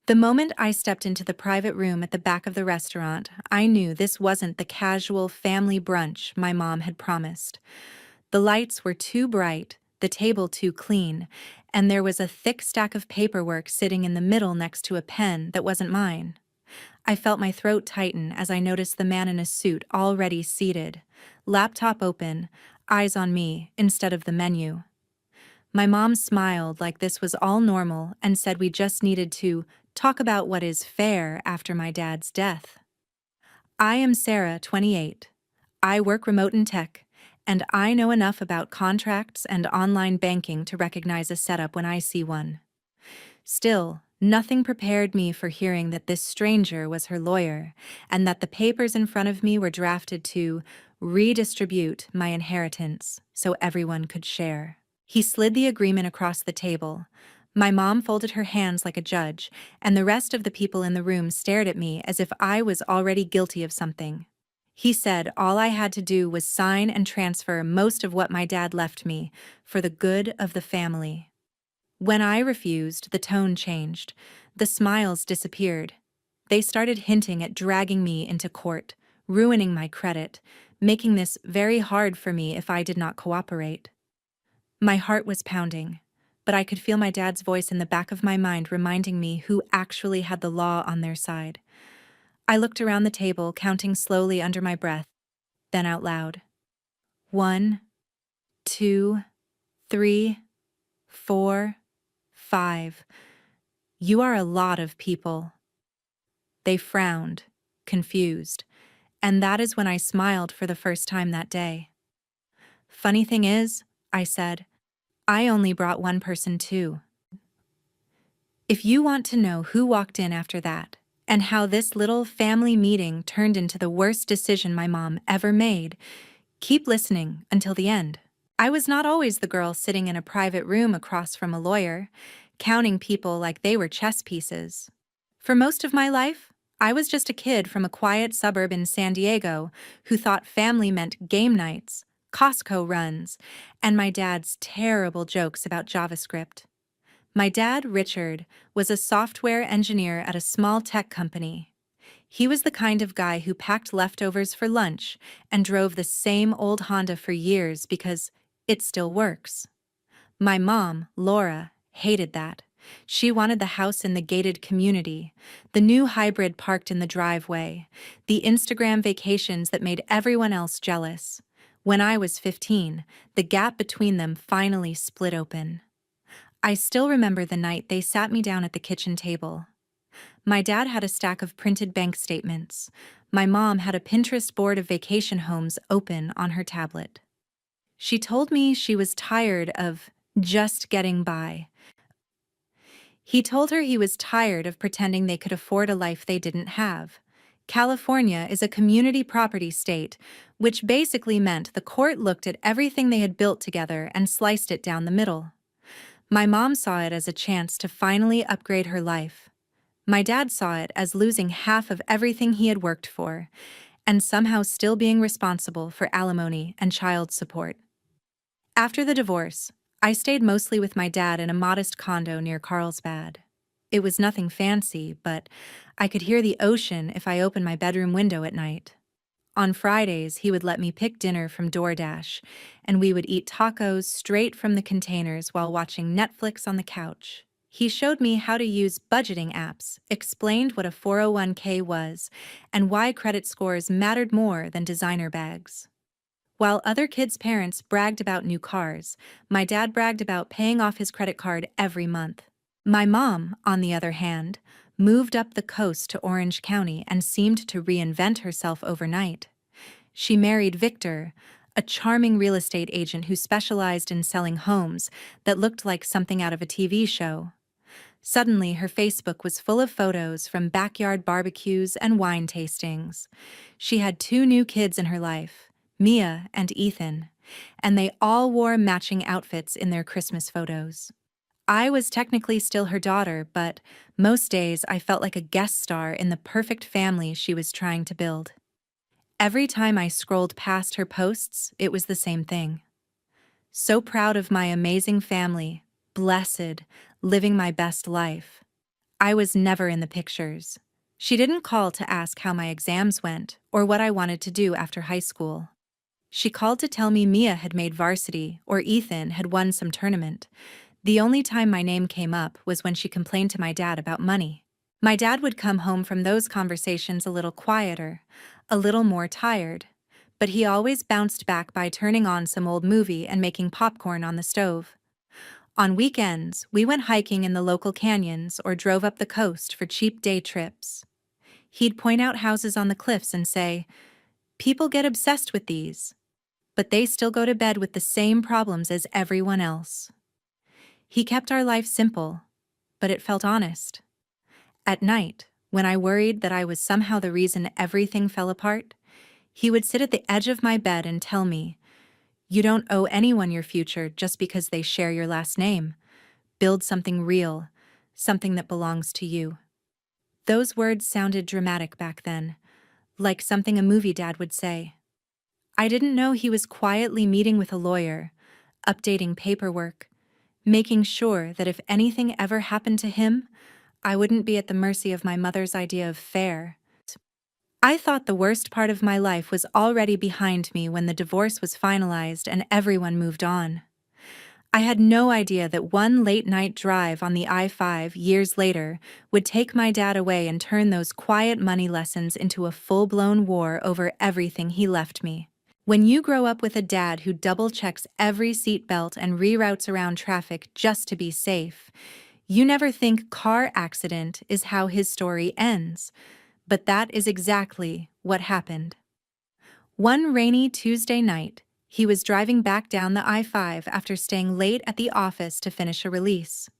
The moment I stepped into the private room at the back of the restaurant, I knew this wasn't the casual family brunch my mom had promised. The lights were too bright, the table too clean, and there was a thick stack of paperwork sitting in the middle next to a pen that wasn't mine. I felt my throat tighten as I noticed the man in a suit already seated, laptop open, eyes on me instead of the menu. My mom smiled like this was all normal and said we just needed to talk about what is fair after my dad's death. I am Sarah, 28. I work remote in tech, and I know enough about contracts and online banking to recognize a setup when I see one. Still, nothing prepared me for hearing that this stranger was her lawyer, and that the papers in front of me were drafted to redistribute my inheritance so everyone could share. He slid the agreement across the table. My mom folded her hands like a judge, and the rest of the people in the room stared at me as if I was already guilty of something. He said all I had to do was sign and transfer most of what my dad left me for the good of the family. When I refused, the tone changed. The smiles disappeared. They started hinting at dragging me into court, ruining my credit, making this very hard for me if I did not cooperate. My heart was pounding, but I could feel my dad's voice in the back of my mind reminding me who actually had the law on their side. I looked around the table, counting slowly under my breath, then out loud. 1, 2, 3, 4, 5. You are a lot of people. They frowned, confused, and that is when I smiled for the first time that day. Funny thing is, I said, I only brought one person too. If you want to know who walked in after that, and how this little family meeting turned into the worst decision my mom ever made, keep listening until the end. I was not always the girl sitting in a private room across from a lawyer, counting people like they were chess pieces. For most of my life, I was just a kid from a quiet suburb in San Diego who thought family meant game nights, Costco runs, and my dad's terrible jokes about JavaScript. My dad, Richard, was a software engineer at a small tech company. He was the kind of guy who packed leftovers for lunch and drove the same old Honda for years because it still works. My mom, Laura, hated that. She wanted the house in the gated community, the new hybrid parked in the driveway, the Instagram vacations that made everyone else jealous. When I was 15, the gap between them finally split open. I still remember the night they sat me down at the kitchen table. My dad had a stack of printed bank statements. My mom had a Pinterest board of vacation homes open on her tablet. She told me she was tired of just getting by. He told her he was tired of pretending they could afford a life they didn't have. California is a community property state, which basically meant the court looked at everything they had built together and sliced it down the middle. My mom saw it as a chance to finally upgrade her life. My dad saw it as losing half of everything he had worked for, and somehow still being responsible for alimony and child support. After the divorce, I stayed mostly with my dad in a modest condo near Carlsbad. It was nothing fancy, but I could hear the ocean if I opened my bedroom window at night. On Fridays, he would let me pick dinner from DoorDash, and we would eat tacos straight from the containers while watching Netflix on the couch. He showed me how to use budgeting apps, explained what a 401k was, and why credit scores mattered more than designer bags. While other kids' parents bragged about new cars, my dad bragged about paying off his credit card every month. My mom, on the other hand, moved up the coast to Orange County and seemed to reinvent herself overnight. She married Victor, a charming real estate agent who specialized in selling homes that looked like something out of a TV show. Suddenly, her Facebook was full of photos from backyard barbecues and wine tastings. She had 2 new kids in her life, Mia and Ethan, and they all wore matching outfits in their Christmas photos. I was technically still her daughter, but most days I felt like a guest star in the perfect family she was trying to build. Every time I scrolled past her posts, it was the same thing. So proud of my amazing family, blessed, living my best life. I was never in the pictures. She didn't call to ask how my exams went or what I wanted to do after high school. She called to tell me Mia had made varsity or Ethan had won some tournament. The only time my name came up was when she complained to my dad about money. My dad would come home from those conversations a little quieter, a little more tired, but he always bounced back by turning on some old movie and making popcorn on the stove. On weekends, we went hiking in the local canyons or drove up the coast for cheap day trips. He'd point out houses on the cliffs and say, "People get obsessed with these, but they still go to bed with the same problems as everyone else." He kept our life simple, but it felt honest. At night, when I worried that I was somehow the reason everything fell apart, he would sit at the edge of my bed and tell me, "You don't owe anyone your future just because they share your last name. Build something real, something that belongs to you." Those words sounded dramatic back then, like something a movie dad would say. I didn't know he was quietly meeting with a lawyer, updating paperwork, making sure that if anything ever happened to him, I wouldn't be at the mercy of my mother's idea of fair. I thought the worst part of my life was already behind me when the divorce was finalized and everyone moved on. I had no idea that one late-night drive on the I-5 years later would take my dad away and turn those quiet money lessons into a full-blown war over everything he left me. When you grow up with a dad who double-checks every seatbelt and reroutes around traffic just to be safe, you never think car accident is how his story ends. But that is exactly what happened. One rainy Tuesday night, he was driving back down the I-5 after staying late at the office to finish a release.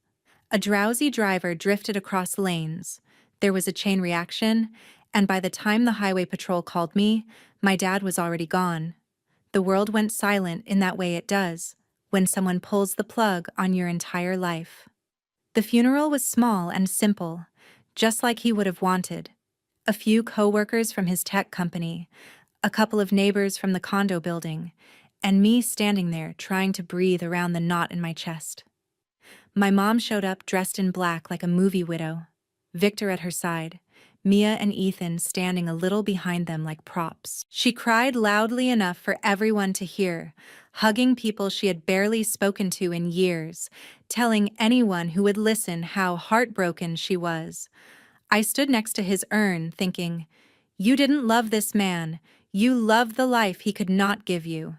A drowsy driver drifted across lanes. There was a chain reaction, and by the time the highway patrol called me, my dad was already gone. The world went silent in that way it does, when someone pulls the plug on your entire life. The funeral was small and simple, just like he would have wanted. A few co-workers from his tech company, a couple of neighbors from the condo building, and me standing there trying to breathe around the knot in my chest. My mom showed up dressed in black like a movie widow, Victor at her side, Mia and Ethan standing a little behind them like props. She cried loudly enough for everyone to hear, hugging people she had barely spoken to in years, telling anyone who would listen how heartbroken she was. I stood next to his urn, thinking, "You didn't love this man. You loved the life he could not give you."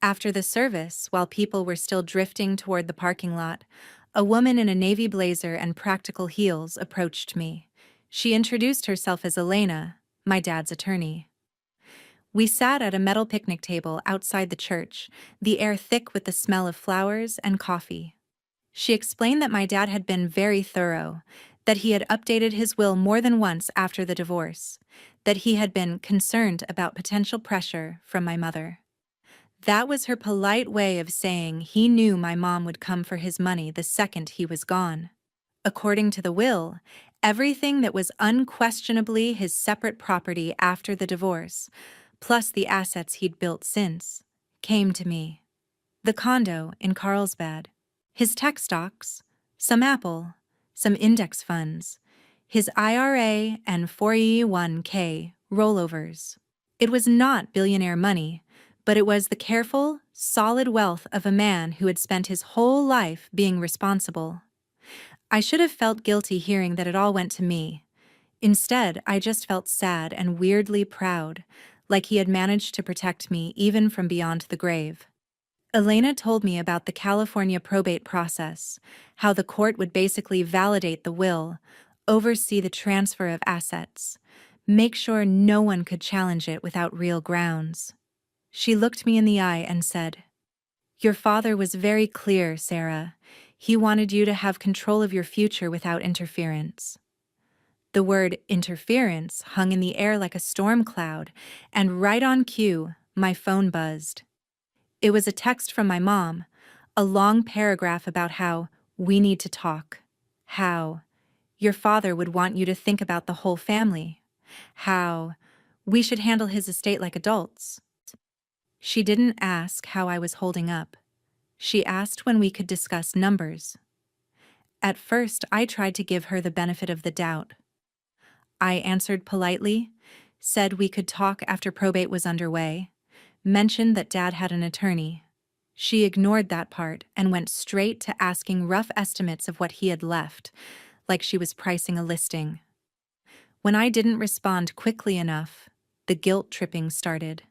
After the service, while people were still drifting toward the parking lot, a woman in a navy blazer and practical heels approached me. She introduced herself as Elena, my dad's attorney. We sat at a metal picnic table outside the church, the air thick with the smell of flowers and coffee. She explained that my dad had been very thorough, that he had updated his will more than once after the divorce, that he had been concerned about potential pressure from my mother. That was her polite way of saying he knew my mom would come for his money the second he was gone. According to the will, everything that was unquestionably his separate property after the divorce, plus the assets he'd built since, came to me. The condo in Carlsbad, his tech stocks, some Apple, some index funds, his IRA and 401k rollovers. It was not billionaire money, but it was the careful, solid wealth of a man who had spent his whole life being responsible. I should have felt guilty hearing that it all went to me. Instead, I just felt sad and weirdly proud, like he had managed to protect me even from beyond the grave. Elena told me about the California probate process, how the court would basically validate the will, oversee the transfer of assets, make sure no one could challenge it without real grounds. She looked me in the eye and said, "Your father was very clear, Sarah. He wanted you to have control of your future without interference." The word interference hung in the air like a storm cloud, and right on cue, my phone buzzed. It was a text from my mom, a long paragraph about how we need to talk, how your father would want you to think about the whole family, how we should handle his estate like adults. She didn't ask how I was holding up. She asked when we could discuss numbers. At first, I tried to give her the benefit of the doubt. I answered politely, said we could talk after probate was underway, mentioned that Dad had an attorney. She ignored that part and went straight to asking rough estimates of what he had left, like she was pricing a listing. When I didn't respond quickly enough, the guilt tripping started.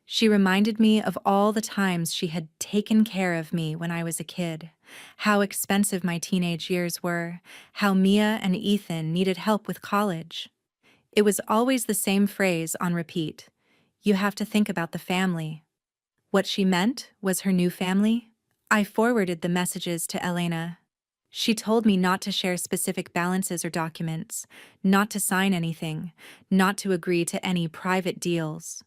She reminded me of all the times she had taken care of me when I was a kid, how expensive my teenage years were, how Mia and Ethan needed help with college. It was always the same phrase on repeat. You have to think about the family. What she meant was her new family. I forwarded the messages to Elena. She told me not to share specific balances or documents, not to sign anything, not to agree to any private deals.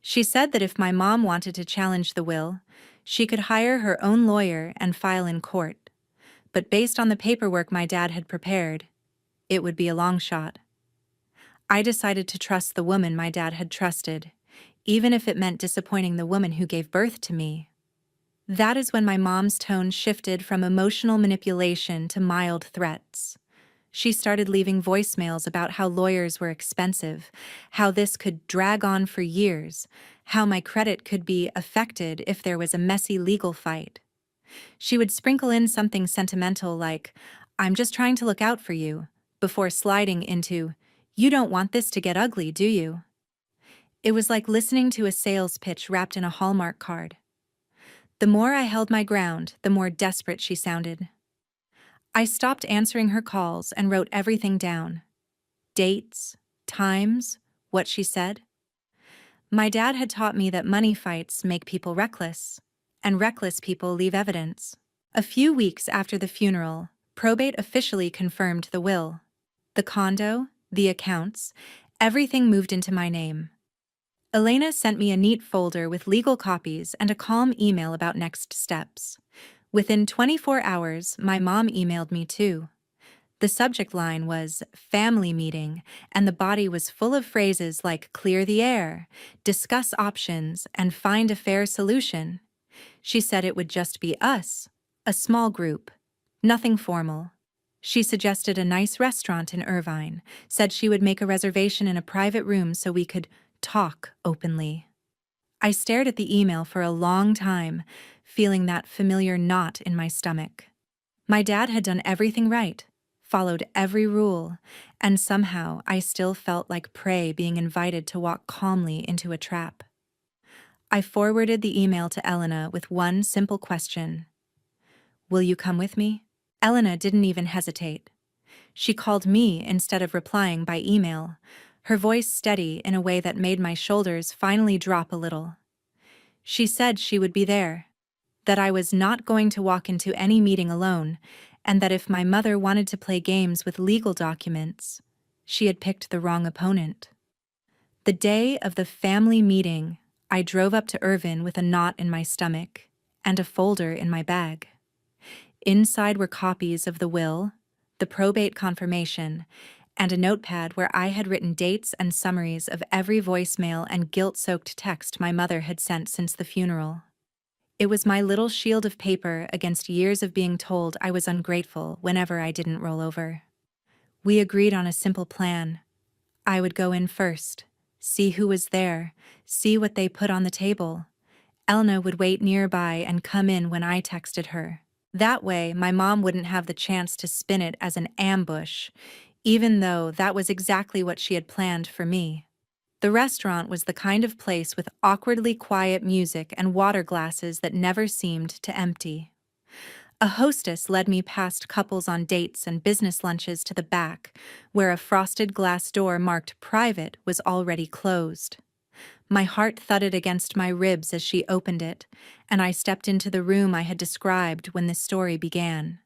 She said that if my mom wanted to challenge the will, she could hire her own lawyer and file in court. But based on the paperwork my dad had prepared, it would be a long shot. I decided to trust the woman my dad had trusted, even if it meant disappointing the woman who gave birth to me. That is when my mom's tone shifted from emotional manipulation to mild threats. She started leaving voicemails about how lawyers were expensive, how this could drag on for years, how my credit could be affected if there was a messy legal fight. She would sprinkle in something sentimental like, "I'm just trying to look out for you," before sliding into, "You don't want this to get ugly, do you?" It was like listening to a sales pitch wrapped in a Hallmark card. The more I held my ground, the more desperate she sounded. I stopped answering her calls and wrote everything down. Dates, times, what she said. My dad had taught me that money fights make people reckless, and reckless people leave evidence. A few weeks after the funeral, probate officially confirmed the will. The condo, the accounts, everything moved into my name. Elena sent me a neat folder with legal copies and a calm email about next steps. Within 24 hours, my mom emailed me too. The subject line was family meeting, and the body was full of phrases like clear the air, discuss options, and find a fair solution. She said it would just be us, a small group, nothing formal. She suggested a nice restaurant in Irvine, said she would make a reservation in a private room so we could talk openly. I stared at the email for a long time, feeling that familiar knot in my stomach. My dad had done everything right, followed every rule, and somehow I still felt like prey being invited to walk calmly into a trap. I forwarded the email to Elena with one simple question. "Will you come with me?" Elena didn't even hesitate. She called me instead of replying by email, her voice steady in a way that made my shoulders finally drop a little. She said she would be there, that I was not going to walk into any meeting alone, and that if my mother wanted to play games with legal documents, she had picked the wrong opponent. The day of the family meeting, I drove up to Irvine with a knot in my stomach and a folder in my bag. Inside were copies of the will, the probate confirmation, and a notepad where I had written dates and summaries of every voicemail and guilt-soaked text my mother had sent since the funeral. It was my little shield of paper against years of being told I was ungrateful whenever I didn't roll over. We agreed on a simple plan. I would go in first, see who was there, see what they put on the table. Elna would wait nearby and come in when I texted her. That way, my mom wouldn't have the chance to spin it as an ambush, even though that was exactly what she had planned for me. The restaurant was the kind of place with awkwardly quiet music and water glasses that never seemed to empty. A hostess led me past couples on dates and business lunches to the back, where a frosted glass door marked private was already closed. My heart thudded against my ribs as she opened it, and I stepped into the room I had described when this story began.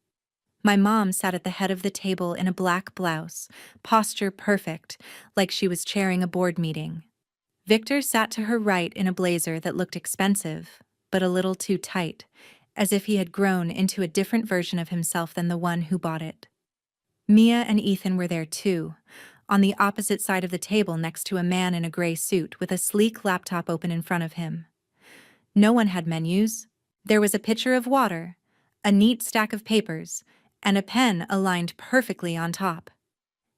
My mom sat at the head of the table in a black blouse, posture perfect, like she was chairing a board meeting. Victor sat to her right in a blazer that looked expensive, but a little too tight, as if he had grown into a different version of himself than the one who bought it. Mia and Ethan were there too, on the opposite side of the table next to a man in a gray suit with a sleek laptop open in front of him. No one had menus. There was a pitcher of water, a neat stack of papers, and a pen aligned perfectly on top.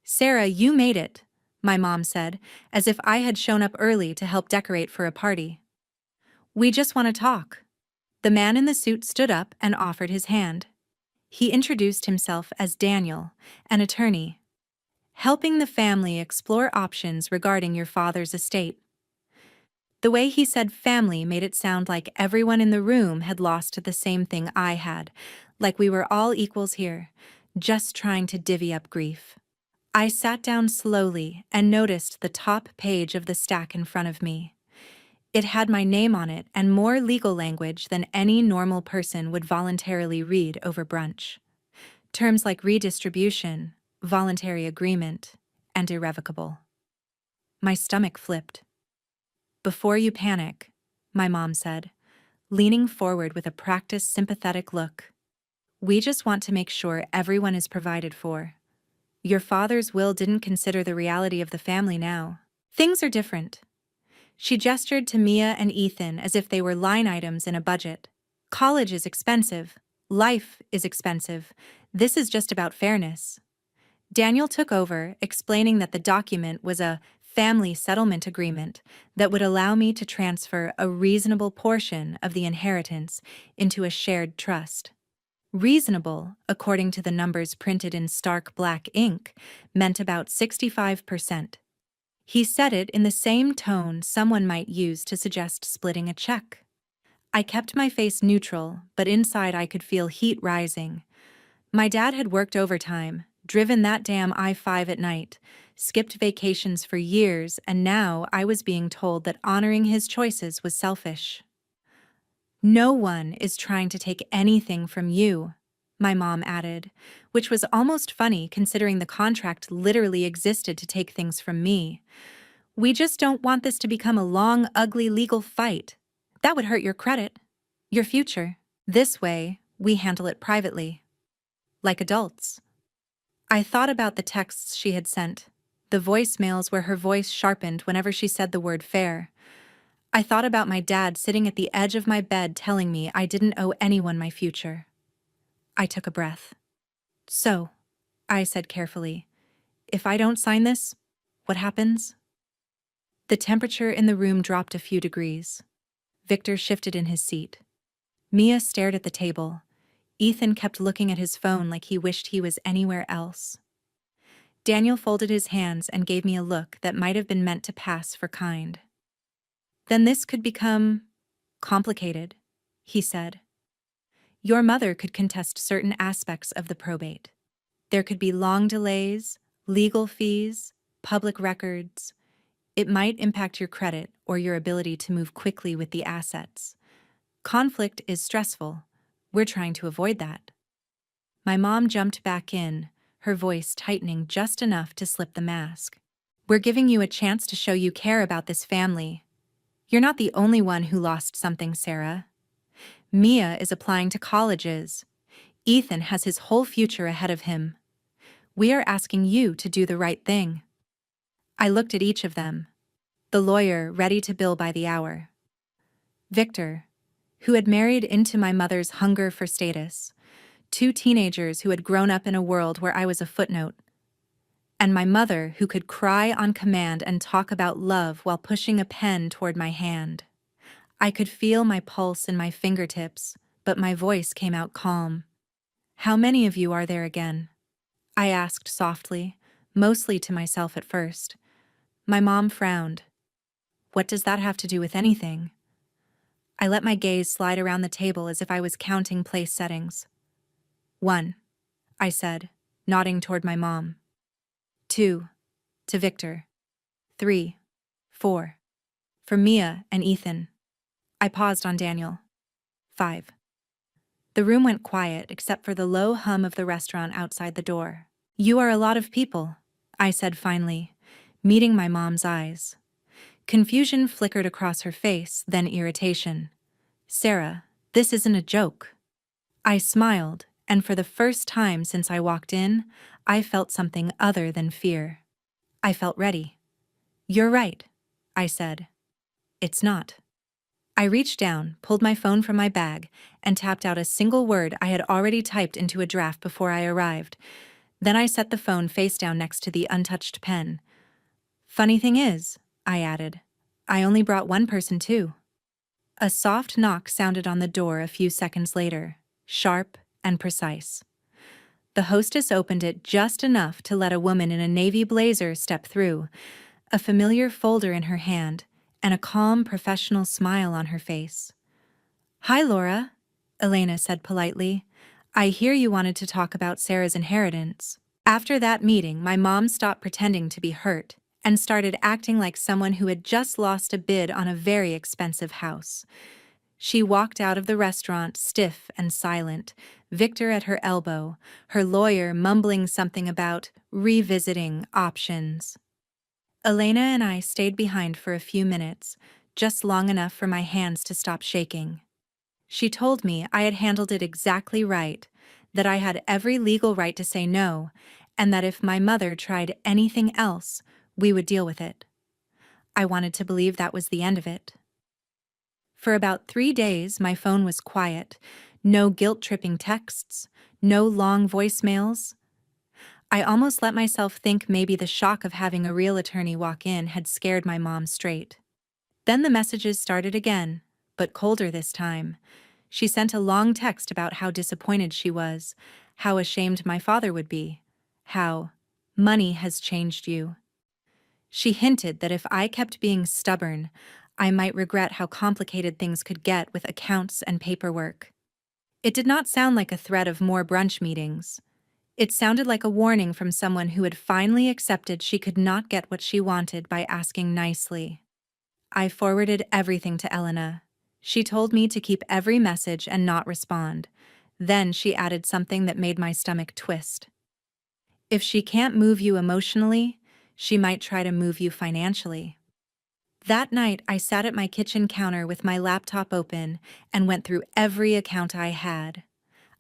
"Sarah, you made it," my mom said, as if I had shown up early to help decorate for a party. "We just want to talk." The man in the suit stood up and offered his hand. He introduced himself as Daniel, an attorney, helping the family explore options regarding your father's estate. The way he said family made it sound like everyone in the room had lost the same thing I had, like we were all equals here, just trying to divvy up grief. I sat down slowly and noticed the top page of the stack in front of me. It had my name on it and more legal language than any normal person would voluntarily read over brunch. Terms like redistribution, voluntary agreement, and irrevocable. My stomach flipped. "Before you panic," my mom said, leaning forward with a practiced sympathetic look. "We just want to make sure everyone is provided for. Your father's will didn't consider the reality of the family now. Things are different." She gestured to Mia and Ethan as if they were line items in a budget. "College is expensive. Life is expensive. This is just about fairness." Daniel took over, explaining that the document was a family settlement agreement that would allow me to transfer a reasonable portion of the inheritance into a shared trust. Reasonable, according to the numbers printed in stark black ink, meant about 65%. He said it in the same tone someone might use to suggest splitting a check. I kept my face neutral, but inside I could feel heat rising. My dad had worked overtime, driven that damn I-5 at night, skipped vacations for years, and now I was being told that honoring his choices was selfish. "No one is trying to take anything from you," my mom added, which was almost funny considering the contract literally existed to take things from me. "We just don't want this to become a long, ugly legal fight. That would hurt your credit, your future. This way, we handle it privately. Like adults." I thought about the texts she had sent, the voicemails where her voice sharpened whenever she said the word fair. I thought about my dad sitting at the edge of my bed telling me I didn't owe anyone my future. I took a breath. "So," I said carefully, "if I don't sign this, what happens?" The temperature in the room dropped a few degrees. Victor shifted in his seat. Mia stared at the table. Ethan kept looking at his phone like he wished he was anywhere else. Daniel folded his hands and gave me a look that might have been meant to pass for kind. "Then this could become complicated," he said. "Your mother could contest certain aspects of the probate. There could be long delays, legal fees, public records. It might impact your credit or your ability to move quickly with the assets. Conflict is stressful. We're trying to avoid that." My mom jumped back in, her voice tightening just enough to slip the mask. "We're giving you a chance to show you care about this family. You're not the only one who lost something, Sarah. Mia is applying to colleges. Ethan has his whole future ahead of him. We are asking you to do the right thing." I looked at each of them. The lawyer ready to bill by the hour. Victor, who had married into my mother's hunger for status. 2 teenagers who had grown up in a world where I was a footnote. And my mother, who could cry on command and talk about love while pushing a pen toward my hand. I could feel my pulse in my fingertips, but my voice came out calm. "How many of you are there again?" I asked softly, mostly to myself at first. My mom frowned. "What does that have to do with anything?" I let my gaze slide around the table as if I was counting place settings. "1," I said, nodding toward my mom. "2, to Victor. 3, 4, for Mia and Ethan." I paused on Daniel. 5. The room went quiet except for the low hum of the restaurant outside the door. "You are a lot of people," I said finally, meeting my mom's eyes. Confusion flickered across her face, then irritation. "Sarah, this isn't a joke." I smiled, and for the first time since I walked in, I felt something other than fear. I felt ready. "You're right," I said. "It's not." I reached down, pulled my phone from my bag, and tapped out a single word I had already typed into a draft before I arrived. Then I set the phone face down next to the untouched pen. Funny thing is, I added, I only brought one person too. A soft knock sounded on the door a few seconds later, sharp and precise. The hostess opened it just enough to let a woman in a navy blazer step through, a familiar folder in her hand, and a calm, professional smile on her face. "Hi, Laura," Elena said politely. "I hear you wanted to talk about Sarah's inheritance." After that meeting, my mom stopped pretending to be hurt and started acting like someone who had just lost a bid on a very expensive house. She walked out of the restaurant stiff and silent, Victor at her elbow, her lawyer mumbling something about revisiting options. Elena and I stayed behind for a few minutes, just long enough for my hands to stop shaking. She told me I had handled it exactly right, that I had every legal right to say no, and that if my mother tried anything else, we would deal with it. I wanted to believe that was the end of it. For about 3 days, my phone was quiet. No guilt-tripping texts, no long voicemails. I almost let myself think maybe the shock of having a real attorney walk in had scared my mom straight. Then the messages started again, but colder this time. She sent a long text about how disappointed she was, how ashamed my father would be, how money has changed you. She hinted that if I kept being stubborn, I might regret how complicated things could get with accounts and paperwork. It did not sound like a threat of more brunch meetings. It sounded like a warning from someone who had finally accepted she could not get what she wanted by asking nicely. I forwarded everything to Elena. She told me to keep every message and not respond. Then she added something that made my stomach twist. If she can't move you emotionally, she might try to move you financially. That night, I sat at my kitchen counter with my laptop open and went through every account I had.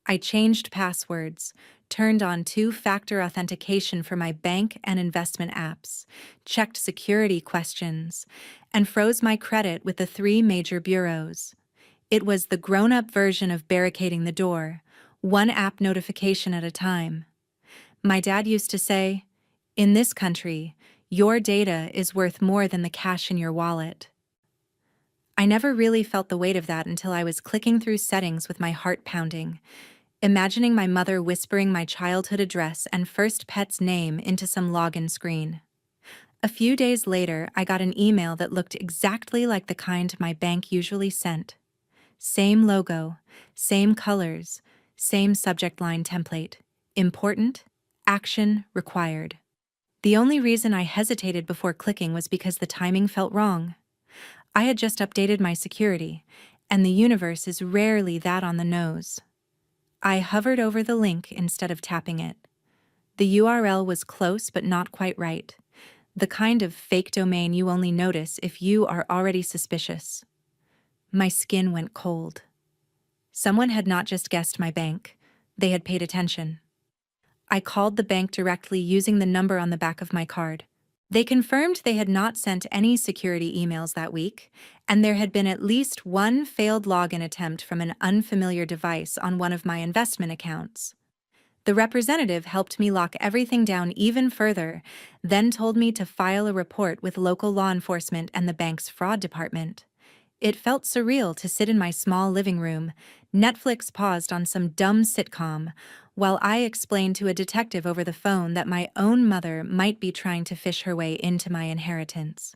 I changed passwords, turned on two-factor authentication for my bank and investment apps, checked security questions, and froze my credit with the 3 major bureaus. It was the grown-up version of barricading the door, one app notification at a time. My dad used to say, "In this country, your data is worth more than the cash in your wallet." I never really felt the weight of that until I was clicking through settings with my heart pounding, imagining my mother whispering my childhood address and first pet's name into some login screen. A few days later, I got an email that looked exactly like the kind my bank usually sent. Same logo, same colors, same subject line template. Important, action required. The only reason I hesitated before clicking was because the timing felt wrong. I had just updated my security, and the universe is rarely that on the nose. I hovered over the link instead of tapping it. The URL was close but not quite right, the kind of fake domain you only notice if you are already suspicious. My skin went cold. Someone had not just guessed my bank, they had paid attention. I called the bank directly using the number on the back of my card. They confirmed they had not sent any security emails that week, and there had been at least one failed login attempt from an unfamiliar device on one of my investment accounts. The representative helped me lock everything down even further, then told me to file a report with local law enforcement and the bank's fraud department. It felt surreal to sit in my small living room, Netflix paused on some dumb sitcom, while I explained to a detective over the phone that my own mother might be trying to fish her way into my inheritance.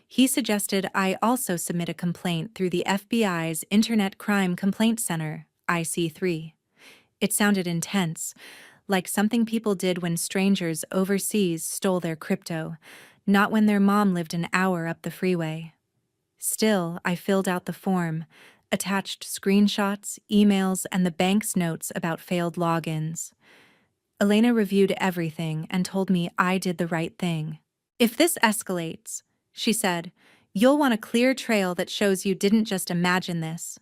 He suggested I also submit a complaint through the FBI's Internet Crime Complaint Center, IC3. It sounded intense, like something people did when strangers overseas stole their crypto, not when their mom lived an hour up the freeway. Still, I filled out the form, attached screenshots, emails, and the bank's notes about failed logins. Elena reviewed everything and told me I did the right thing. "If this escalates," she said, "you'll want a clear trail that shows you didn't just imagine this."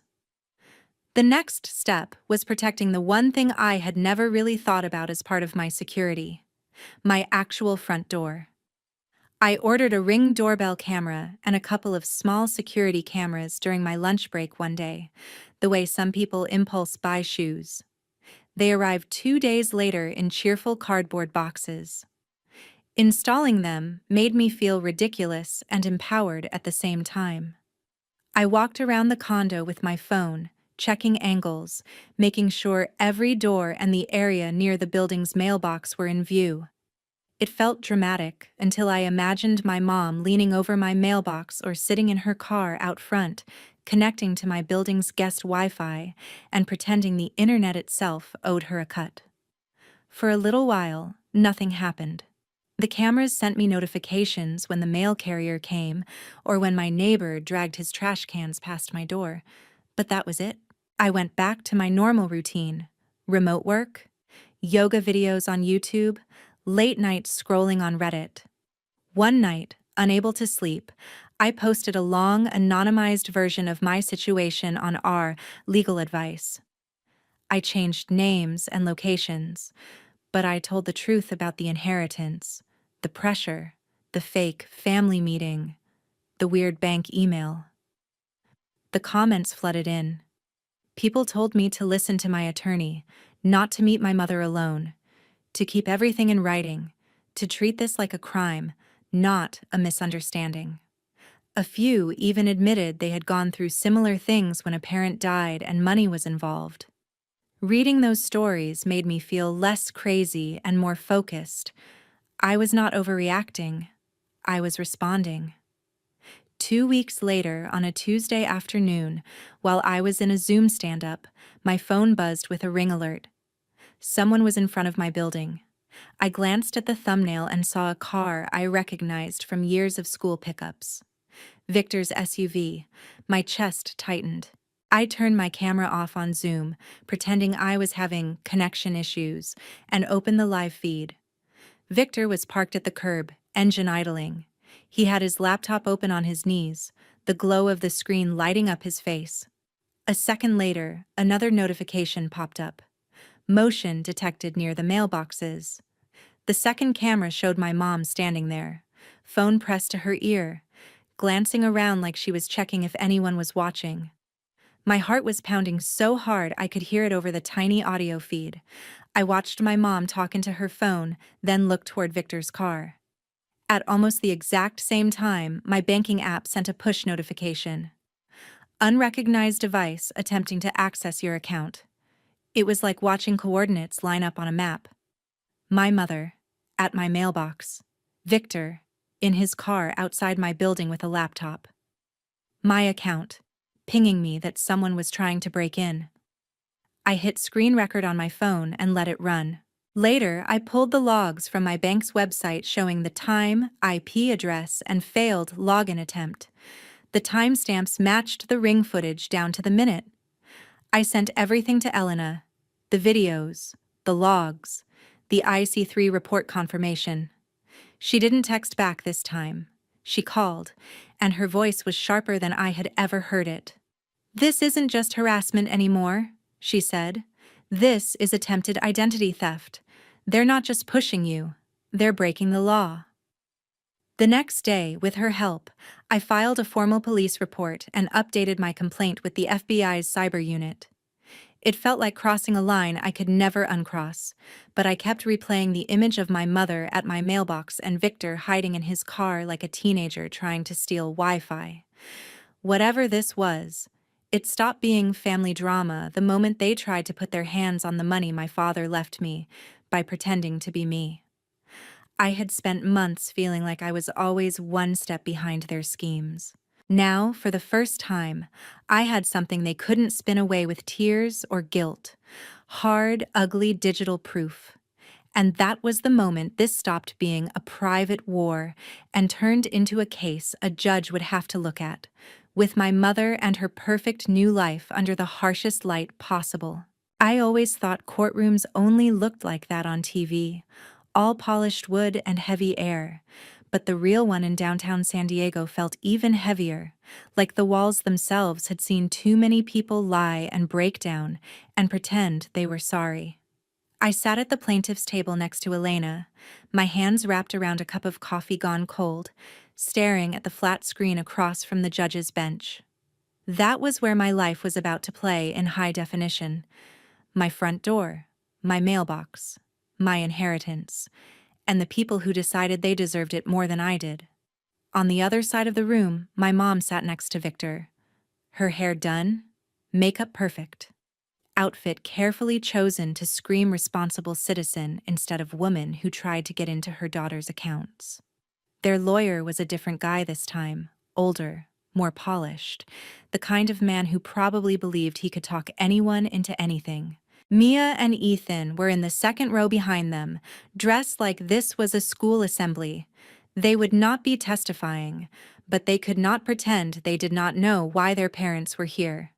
The next step was protecting the one thing I had never really thought about as part of my security: my actual front door. I ordered a Ring doorbell camera and a couple of small security cameras during my lunch break one day, the way some people impulse buy shoes. They arrived 2 days later in cheerful cardboard boxes. Installing them made me feel ridiculous and empowered at the same time. I walked around the condo with my phone, checking angles, making sure every door and the area near the building's mailbox were in view. It felt dramatic until I imagined my mom leaning over my mailbox or sitting in her car out front, connecting to my building's guest Wi-Fi and pretending the internet itself owed her a cut. For a little while, nothing happened. The cameras sent me notifications when the mail carrier came or when my neighbor dragged his trash cans past my door, but that was it. I went back to my normal routine: remote work, yoga videos on YouTube, late night scrolling on Reddit. One night, unable to sleep, I posted a long, anonymized version of my situation on our legal advice. I changed names and locations, but I told the truth about the inheritance, the pressure, the fake family meeting, the weird bank email. The comments flooded in. People told me to listen to my attorney, not to meet my mother alone, to keep everything in writing, to treat this like a crime, not a misunderstanding. A few even admitted they had gone through similar things when a parent died and money was involved. Reading those stories made me feel less crazy and more focused. I was not overreacting. I was responding. 2 weeks later, on a Tuesday afternoon, while I was in a Zoom stand-up, my phone buzzed with a ring alert. Someone was in front of my building. I glanced at the thumbnail and saw a car I recognized from years of school pickups. Victor's SUV. My chest tightened. I turned my camera off on Zoom, pretending I was having connection issues, and opened the live feed. Victor was parked at the curb, engine idling. He had his laptop open on his knees, the glow of the screen lighting up his face. A second later, another notification popped up. Motion detected near the mailboxes. The second camera showed my mom standing there, phone pressed to her ear, glancing around like she was checking if anyone was watching. My heart was pounding so hard I could hear it over the tiny audio feed. I watched my mom talk into her phone, then looked toward Victor's car. At almost the exact same time, my banking app sent a push notification. Unrecognized device attempting to access your account. It was like watching coordinates line up on a map. My mother, at my mailbox. Victor, in his car outside my building with a laptop. My account, pinging me that someone was trying to break in. I hit screen record on my phone and let it run. Later, I pulled the logs from my bank's website showing the time, IP address, and failed login attempt. The timestamps matched the ring footage down to the minute. I sent everything to Elena: the videos, the logs, the IC3 report confirmation. She didn't text back this time. She called, and her voice was sharper than I had ever heard it. "This isn't just harassment anymore," she said. "This is attempted identity theft. They're not just pushing you, they're breaking the law." The next day, with her help, I filed a formal police report and updated my complaint with the FBI's cyber unit. It felt like crossing a line I could never uncross, but I kept replaying the image of my mother at my mailbox and Victor hiding in his car like a teenager trying to steal Wi-Fi. Whatever this was, it stopped being family drama the moment they tried to put their hands on the money my father left me by pretending to be me. I had spent months feeling like I was always one step behind their schemes. Now, for the first time, I had something they couldn't spin away with tears or guilt: hard, ugly digital proof. And that was the moment this stopped being a private war and turned into a case a judge would have to look at, with my mother and her perfect new life under the harshest light possible. I always thought courtrooms only looked like that on TV, all polished wood and heavy air, but the real one in downtown San Diego felt even heavier, like the walls themselves had seen too many people lie and break down and pretend they were sorry. I sat at the plaintiff's table next to Elena, my hands wrapped around a cup of coffee gone cold, staring at the flat screen across from the judge's bench. That was where my life was about to play in high definition. My front door, my mailbox, my inheritance, and the people who decided they deserved it more than I did. On the other side of the room, my mom sat next to Victor. Her hair done, makeup perfect, outfit carefully chosen to scream responsible citizen instead of woman who tried to get into her daughter's accounts. Their lawyer was a different guy this time, older, more polished, the kind of man who probably believed he could talk anyone into anything. Mia and Ethan were in the second row behind them, dressed like this was a school assembly. They would not be testifying, but they could not pretend they did not know why their parents were here.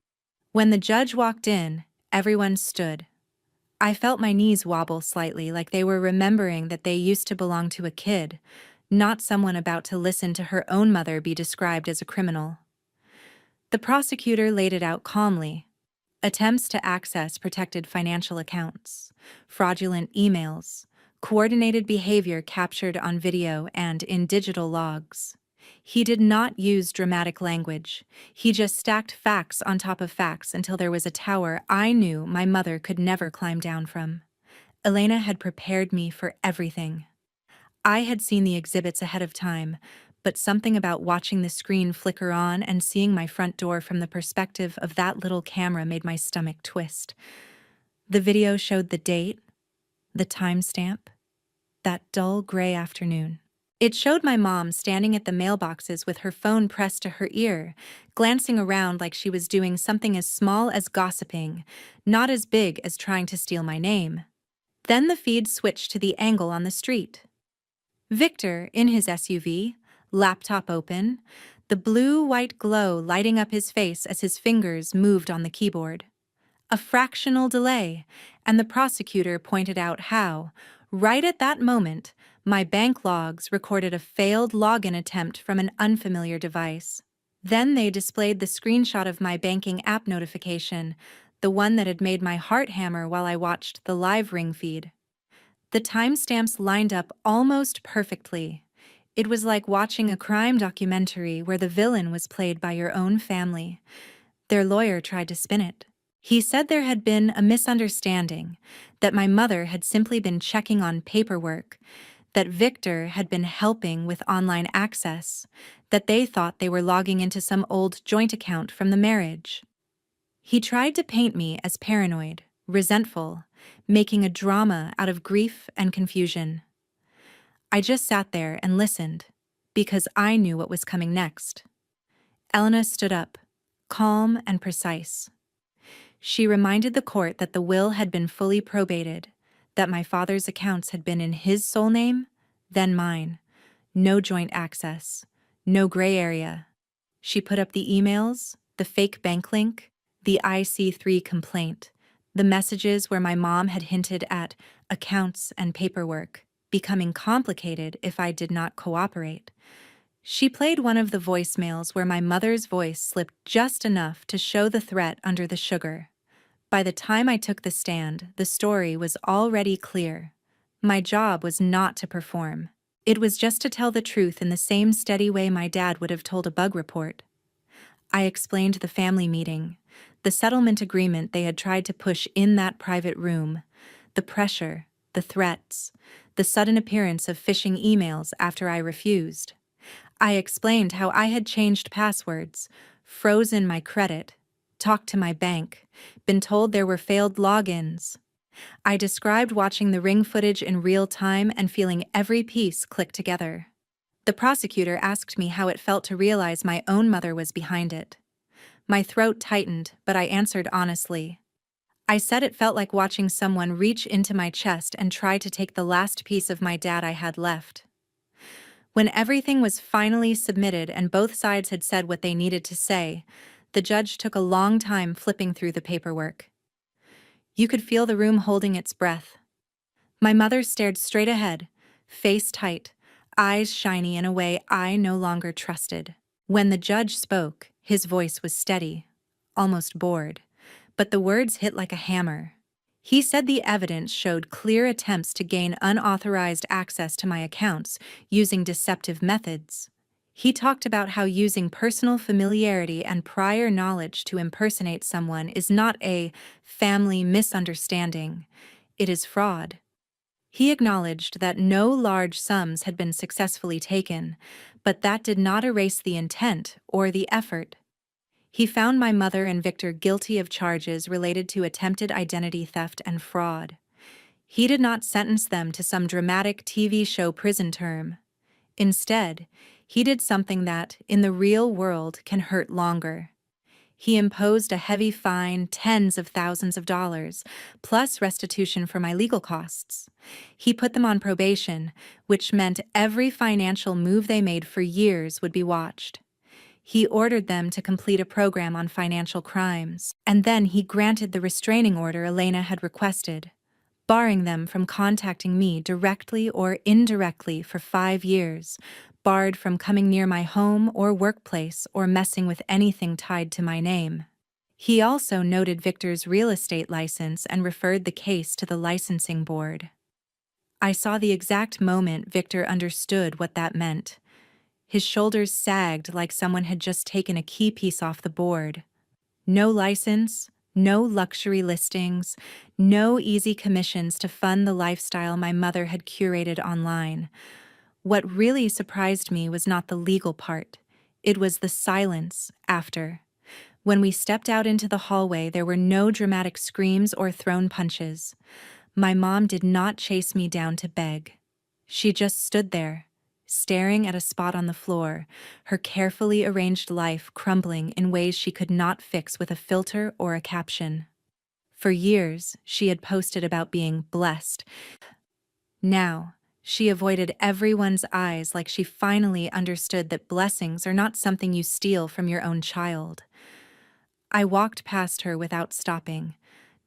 When the judge walked in, everyone stood. I felt my knees wobble slightly, like they were remembering that they used to belong to a kid, not someone about to listen to her own mother be described as a criminal. The prosecutor laid it out calmly. Attempts to access protected financial accounts, fraudulent emails, coordinated behavior captured on video and in digital logs. He did not use dramatic language. He just stacked facts on top of facts until there was a tower I knew my mother could never climb down from. Elena had prepared me for everything. I had seen the exhibits ahead of time, but something about watching the screen flicker on and seeing my front door from the perspective of that little camera made my stomach twist. The video showed the date, the timestamp, that dull gray afternoon. It showed my mom standing at the mailboxes with her phone pressed to her ear, glancing around like she was doing something as small as gossiping, not as big as trying to steal my name. Then the feed switched to the angle on the street. Victor, in his SUV, laptop open, the blue-white glow lighting up his face as his fingers moved on the keyboard. A fractional delay, and the prosecutor pointed out how, right at that moment, my bank logs recorded a failed login attempt from an unfamiliar device. Then they displayed the screenshot of my banking app notification, the one that had made my heart hammer while I watched the live ring feed. The timestamps lined up almost perfectly. It was like watching a crime documentary where the villain was played by your own family. Their lawyer tried to spin it. He said there had been a misunderstanding, that my mother had simply been checking on paperwork, that Victor had been helping with online access, that they thought they were logging into some old joint account from the marriage. He tried to paint me as paranoid, resentful, making a drama out of grief and confusion. I just sat there and listened, because I knew what was coming next. Elena stood up, calm and precise. She reminded the court that the will had been fully probated, that my father's accounts had been in his sole name, then mine. No joint access, no gray area. She put up the emails, the fake bank link, the IC3 complaint, the messages where my mom had hinted at accounts and paperwork becoming complicated if I did not cooperate. She played one of the voicemails where my mother's voice slipped just enough to show the threat under the sugar. By the time I took the stand, the story was already clear. My job was not to perform. It was just to tell the truth in the same steady way my dad would have told a bug report. I explained the family meeting, the settlement agreement they had tried to push in that private room, the pressure, the threats, the sudden appearance of phishing emails after I refused. I explained how I had changed passwords, frozen my credit, talked to my bank, been told there were failed logins. I described watching the ring footage in real time and feeling every piece click together. The prosecutor asked me how it felt to realize my own mother was behind it. My throat tightened, but I answered honestly. I said it felt like watching someone reach into my chest and try to take the last piece of my dad I had left. When everything was finally submitted and both sides had said what they needed to say, the judge took a long time flipping through the paperwork. You could feel the room holding its breath. My mother stared straight ahead, face tight, eyes shiny in a way I no longer trusted. When the judge spoke, his voice was steady, almost bored, but the words hit like a hammer. He said the evidence showed clear attempts to gain unauthorized access to my accounts using deceptive methods. He talked about how using personal familiarity and prior knowledge to impersonate someone is not a family misunderstanding, it is fraud. He acknowledged that no large sums had been successfully taken, but that did not erase the intent or the effort. He found my mother and Victor guilty of charges related to attempted identity theft and fraud. He did not sentence them to some dramatic TV show prison term. Instead, he did something that, in the real world, can hurt longer. He imposed a heavy fine, tens of thousands of dollars, plus restitution for my legal costs. He put them on probation, which meant every financial move they made for years would be watched. He ordered them to complete a program on financial crimes, and then he granted the restraining order Elena had requested, barring them from contacting me directly or indirectly for 5 years, barred from coming near my home or workplace or messing with anything tied to my name. He also noted Victor's real estate license and referred the case to the licensing board. I saw the exact moment Victor understood what that meant. His shoulders sagged like someone had just taken a key piece off the board. No license, no luxury listings, no easy commissions to fund the lifestyle my mother had curated online. What really surprised me was not the legal part. It was the silence after. When we stepped out into the hallway, there were no dramatic screams or thrown punches. My mom did not chase me down to beg. She just stood there, staring at a spot on the floor, her carefully arranged life crumbling in ways she could not fix with a filter or a caption. For years, she had posted about being blessed. Now, she avoided everyone's eyes like she finally understood that blessings are not something you steal from your own child. I walked past her without stopping,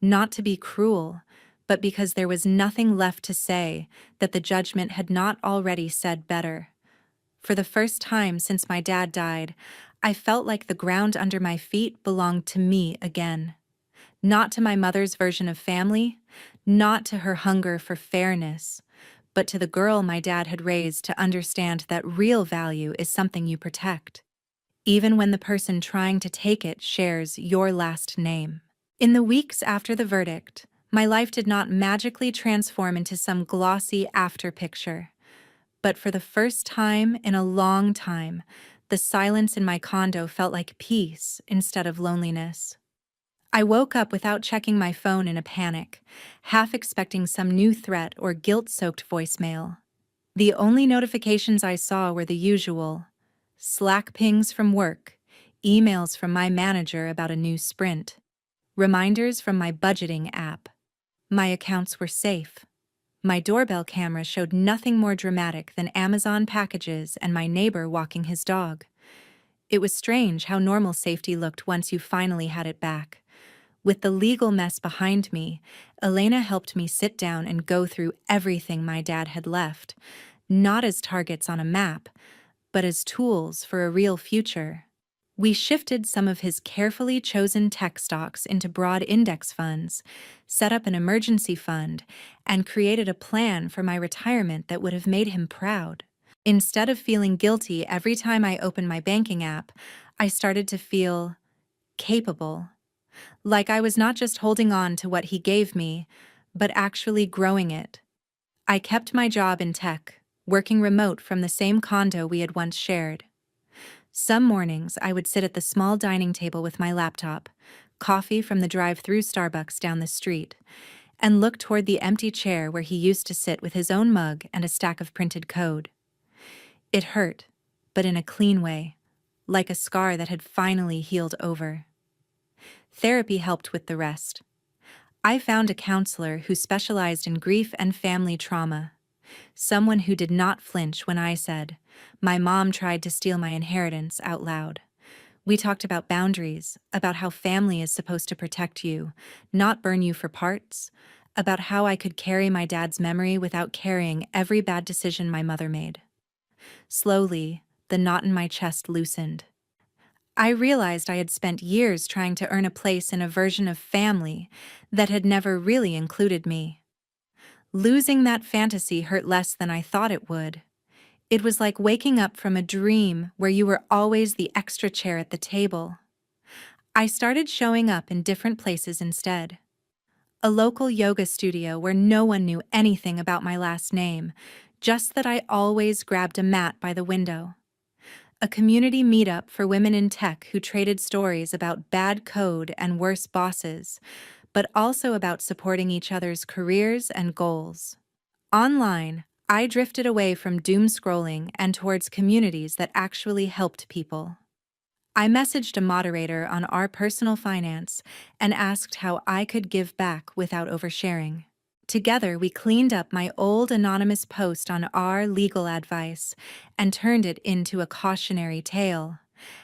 not to be cruel, but because there was nothing left to say that the judgment had not already said better. For the first time since my dad died, I felt like the ground under my feet belonged to me again. Not to my mother's version of family, not to her hunger for fairness, but to the girl my dad had raised to understand that real value is something you protect, even when the person trying to take it shares your last name. In the weeks after the verdict, my life did not magically transform into some glossy after picture. But for the first time in a long time, the silence in my condo felt like peace instead of loneliness. I woke up without checking my phone in a panic, half expecting some new threat or guilt-soaked voicemail. The only notifications I saw were the usual: Slack pings from work, emails from my manager about a new sprint, reminders from my budgeting app. My accounts were safe. My doorbell camera showed nothing more dramatic than Amazon packages and my neighbor walking his dog. It was strange how normal safety looked once you finally had it back. With the legal mess behind me, Elena helped me sit down and go through everything my dad had left, not as targets on a map, but as tools for a real future. We shifted some of his carefully chosen tech stocks into broad index funds, set up an emergency fund, and created a plan for my retirement that would have made him proud. Instead of feeling guilty every time I opened my banking app, I started to feel capable. Like I was not just holding on to what he gave me, but actually growing it. I kept my job in tech, working remote from the same condo we had once shared. Some mornings I would sit at the small dining table with my laptop, coffee from the drive-through Starbucks down the street, and look toward the empty chair where he used to sit with his own mug and a stack of printed code. It hurt, but in a clean way, like a scar that had finally healed over. Therapy helped with the rest. I found a counselor who specialized in grief and family trauma, someone who did not flinch when I said, "My mom tried to steal my inheritance," out loud. We talked about boundaries, about how family is supposed to protect you, not burn you for parts, about how I could carry my dad's memory without carrying every bad decision my mother made. Slowly, the knot in my chest loosened. I realized I had spent years trying to earn a place in a version of family that had never really included me. Losing that fantasy hurt less than I thought it would. It was like waking up from a dream where you were always the extra chair at the table. I started showing up in different places instead. A local yoga studio where no one knew anything about my last name, just that I always grabbed a mat by the window. A community meetup for women in tech who traded stories about bad code and worse bosses, but also about supporting each other's careers and goals. Online, I drifted away from doom scrolling and towards communities that actually helped people. I messaged a moderator on our personal finance and asked how I could give back without oversharing. Together, we cleaned up my old anonymous post on our legal advice and turned it into a cautionary tale.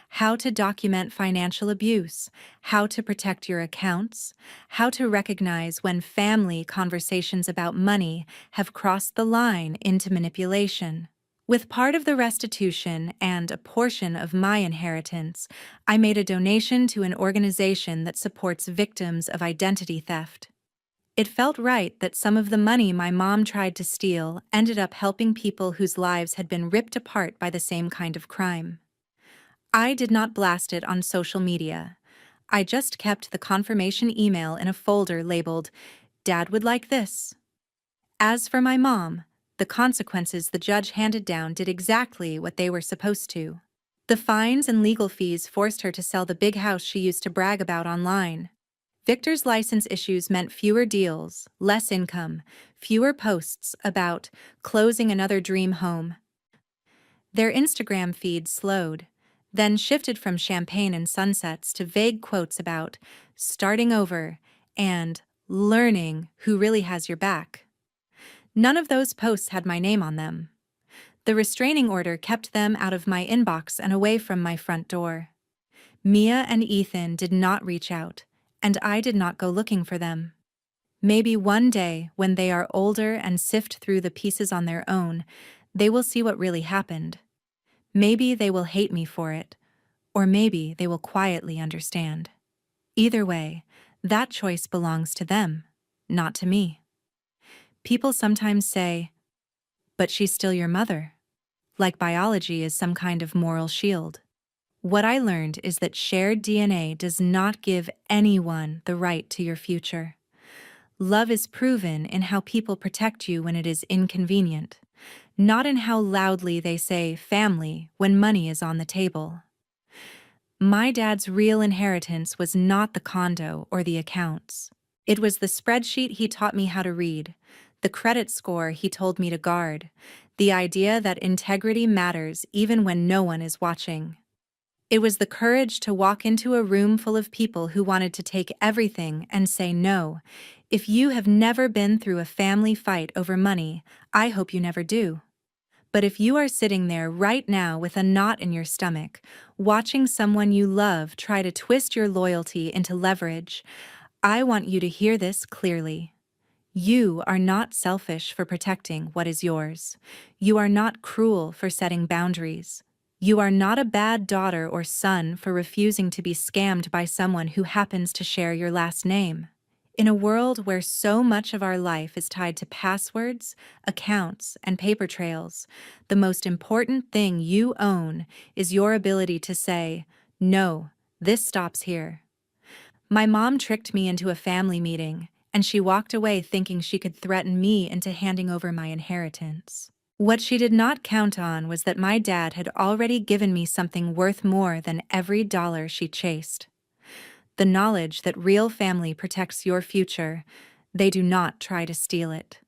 How to document financial abuse, how to protect your accounts, how to recognize when family conversations about money have crossed the line into manipulation. With part of the restitution and a portion of my inheritance, I made a donation to an organization that supports victims of identity theft. It felt right that some of the money my mom tried to steal ended up helping people whose lives had been ripped apart by the same kind of crime. I did not blast it on social media. I just kept the confirmation email in a folder labeled, "Dad would like this." As for my mom, the consequences the judge handed down did exactly what they were supposed to. The fines and legal fees forced her to sell the big house she used to brag about online. Victor's license issues meant fewer deals, less income, fewer posts about closing another dream home. Their Instagram feed slowed, then shifted from champagne and sunsets to vague quotes about starting over and learning who really has your back. None of those posts had my name on them. The restraining order kept them out of my inbox and away from my front door. Mia and Ethan did not reach out, and I did not go looking for them. Maybe one day, when they are older and sift through the pieces on their own, they will see what really happened. Maybe they will hate me for it, or maybe they will quietly understand. Either way, that choice belongs to them, not to me. People sometimes say, "But she's still your mother," like biology is some kind of moral shield. What I learned is that shared DNA does not give anyone the right to your future. Love is proven in how people protect you when it is inconvenient, not in how loudly they say family when money is on the table. My dad's real inheritance was not the condo or the accounts. It was the spreadsheet he taught me how to read, the credit score he told me to guard, the idea that integrity matters even when no one is watching. It was the courage to walk into a room full of people who wanted to take everything and say no. If you have never been through a family fight over money, I hope you never do. But if you are sitting there right now with a knot in your stomach, watching someone you love try to twist your loyalty into leverage, I want you to hear this clearly. You are not selfish for protecting what is yours. You are not cruel for setting boundaries. You are not a bad daughter or son for refusing to be scammed by someone who happens to share your last name. In a world where so much of our life is tied to passwords, accounts, and paper trails, the most important thing you own is your ability to say, "No, this stops here." My mom tricked me into a family meeting, and she walked away thinking she could threaten me into handing over my inheritance. What she did not count on was that my dad had already given me something worth more than every dollar she chased. The knowledge that real family protects your future, they do not try to steal it.